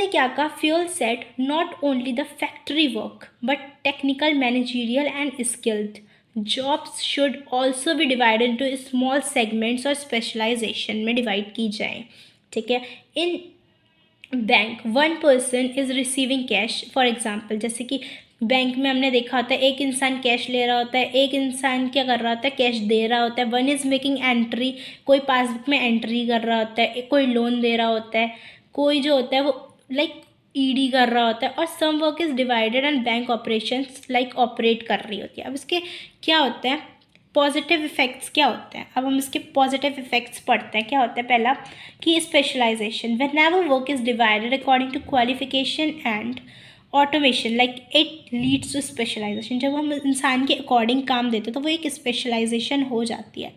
इसने क्या कहा, Fayol said not only the factory work but technical, managerial and skilled jobs should also be divided into small segments और specialization में divide की जाए, ठीक है। In bank 1 person is receiving cash, for example जैसे कि बैंक में हमने देखा होता है एक इंसान कैश ले रहा होता है, एक इंसान क्या कर रहा होता है, कैश दे रहा होता है। 1 इज़ मेकिंग एंट्री, कोई पासबुक में एंट्री कर रहा होता है, कोई लोन दे रहा होता है, कोई जो होता है वो लाइक ईडी कर रहा होता है, और some work is divided and bank operations like operate कर रही होती है। अब इसके क्या होता है, पॉजिटिव इफ़ेक्ट्स क्या होते हैं, अब हम इसके पॉजिटिव इफ़ेक्ट्स पढ़ते हैं। क्या होता है, पहला कि specialization, whenever work is divided according to qualification and automation like it leads to specialization. जब हम इंसान के अकॉर्डिंग काम देते हैं तो वो एक स्पेशलाइजेशन हो जाती है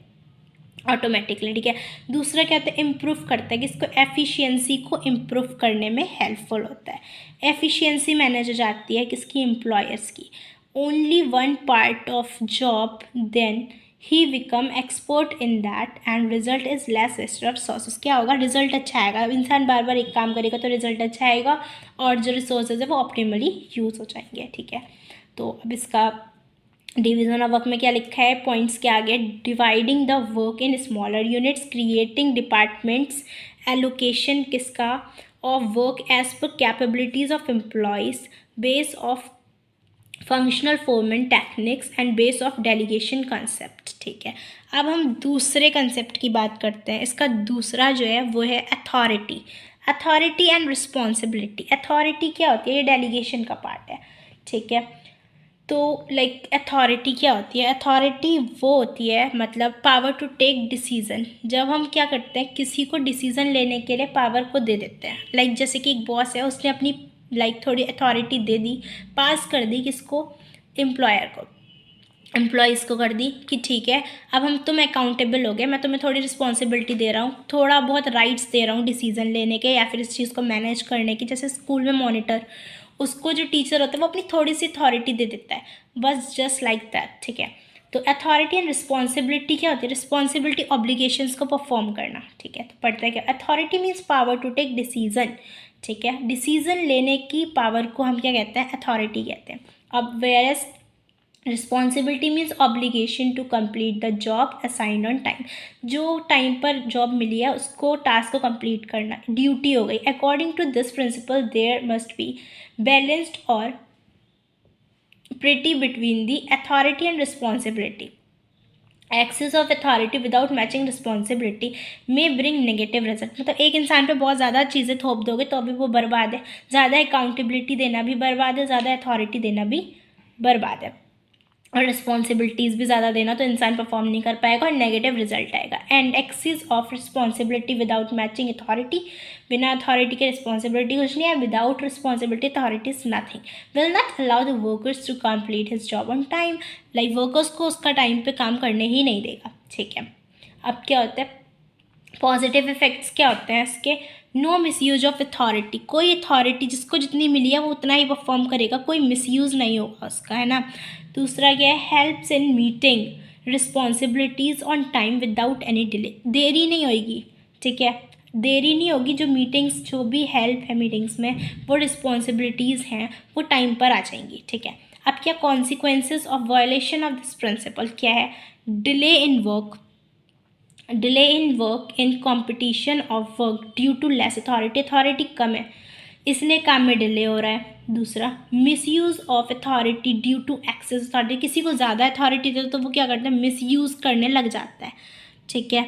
ऑटोमेटिकली, ठीक है। दूसरा क्या होता है, इम्प्रूव करता है कि इसको एफिशिएंसी को इम्प्रूव करने में हेल्पफुल होता है। एफिशिएंसी मैनेज हो जाती है किसकी, एम्प्लॉयर्स की। Only 1 part of job then he become expert in that and result is less waste of resources. क्या होगा, रिजल्ट अच्छा आएगा। इंसान बार बार एक काम करेगा तो रिजल्ट अच्छा आएगा और जो रिसोर्सेज है वो ऑप्टिमली यूज़ हो जाएंगे, ठीक है। तो अब इसका डिवीजन ऑफ वर्क में क्या लिखा है, पॉइंट्स के आगे, dividing the work in smaller units, creating departments, allocation किसका of work as per capabilities of employees, base of functional foremanship techniques and base of delegation concept, ठीक है। अब हम दूसरे कंसेप्ट की बात करते हैं। इसका दूसरा जो है वो है authority. Authority and responsibility. Authority क्या होती है, ये डेलीगेशन का पार्ट है, ठीक है। तो लाइक अथॉरिटी क्या होती है, अथॉरिटी वो होती है मतलब पावर टू टेक डिसीज़न। जब हम क्या करते हैं, किसी को डिसीज़न लेने के लिए पावर को दे देते हैं। लाइक जैसे कि एक बॉस है, उसने अपनी थोड़ी अथॉरिटी दे दी, पास कर दी किसको, एम्प्लॉयर को, एम्प्लॉयज़ को कर दी कि ठीक है अब तुम अकाउंटेबल हो गए, मैं तुम्हें थोड़ी रिस्पॉन्सिबिलिटी दे रहा हूँ, थोड़ा बहुत राइट्स दे रहा हूँ डिसीज़न लेने के या फिर इस चीज़ को मैनेज करने की। जैसे स्कूल में मॉनिटर, उसको जो टीचर होता है वो अपनी थोड़ी सी अथॉरिटी दे देता है, बस जस्ट लाइक दैट, ठीक है। तो अथॉरिटी एंड रिस्पॉन्सिबिलिटी क्या होती है, रिस्पॉन्सिबिलिटी ऑब्लिगेशंस को परफॉर्म करना, ठीक है। तो पढ़ते हैं क्या, authority means power to take decision, ठीक है। डिसीजन लेने की पावर को हम क्या कहते हैं, अथॉरिटी कहते हैं। अब whereas responsibility means obligation to complete the job assigned on time, जो टाइम पर जॉब मिली है उसको टास्क को कंप्लीट करना ड्यूटी हो गई। According to this principle there must be balanced और parity between the authority and responsibility. Excess of authority without matching responsibility may bring negative result. मतलब एक इंसान पे बहुत ज़्यादा चीज़ें थोप दोगे तो अभी वो बर्बाद है, ज़्यादा अकाउंटेबिलिटी देना भी बर्बाद है, ज़्यादा अथॉरिटी देना भी बर्बाद है, और रिस्पॉन्सिबिलिटीज़ भी ज़्यादा देना तो इंसान परफॉर्म नहीं कर पाएगा और नेगेटिव रिजल्ट आएगा। And excess of responsibility without matching authority, बिना अथॉरिटी के रिस्पॉन्सिबिलिटी कुछ नहीं है, without responsibility authority is nothing, will not allow the workers to complete his job on time. Like workers को उसका टाइम पे काम करने ही नहीं देगा, ठीक है। अब क्या होता है, पॉजिटिव इफेक्ट्स क्या होते हैं इसके, नो मिसयूज ऑफ अथॉरिटी, कोई अथॉरिटी जिसको जितनी मिली है वो उतना ही परफॉर्म करेगा, कोई मिसयूज़ नहीं होगा उसका, है ना। दूसरा क्या है, helps in meeting responsibilities on time without any delay, देरी नहीं होगी, ठीक है, देरी नहीं होगी। जो मीटिंग्स, जो भी हेल्प है मीटिंग्स में, वो रिस्पॉन्सिबिलिटीज़ हैं वो टाइम पर आ जाएंगी, ठीक है। अब क्या consequences of violation of this principle क्या है, delay in work, delay in work in competition of work due to less authority, authority कम है इसलिए काम में डिले हो रहा है। दूसरा, misuse of authority due to excess authority, किसी को ज़्यादा अथॉरिटी दे तो वो क्या करता है, मिसयूज़ करने लग जाता है, ठीक है।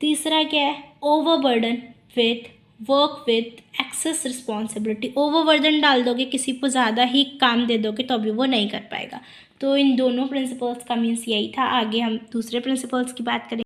तीसरा क्या है, overburden with work with access responsibility, overburden डाल दोगे, किसी को ज़्यादा ही काम दे दोगे तो अभी वो नहीं कर पाएगा। तो इन दोनों प्रिंसिपल्स का मीन्स यही था। आगे हम दूसरे प्रिंसिपल्स की बात करेंगे।